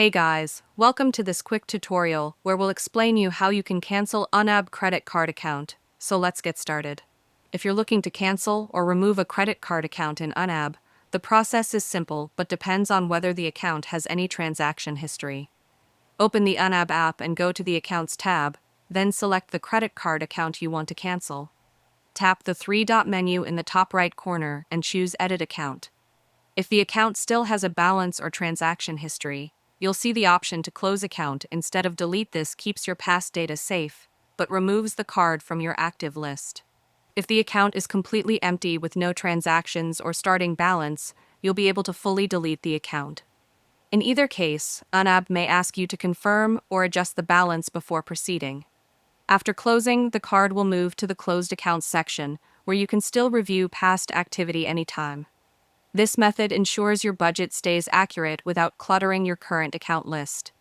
Hey guys, welcome to this quick tutorial where we'll explain you how you can cancel YNAB credit card account. So let's get started. If you're looking to cancel or remove a credit card account in YNAB, the process is simple but depends on whether the account has any transaction history. Open the YNAB app and go to the Accounts tab, then select the credit card account you want to cancel. Tap the three-dot menu in the top right corner and choose Edit Account. If the account still has a balance or transaction history, you'll see the option to close account instead of delete. This keeps your past data safe, but removes the card from your active list. If the account is completely empty with no transactions or starting balance, you'll be able to fully delete the account. In either case, YNAB may ask you to confirm or adjust the balance before proceeding. After closing, the card will move to the Closed Accounts section, where you can still review past activity anytime. This method ensures your budget stays accurate without cluttering your current account list.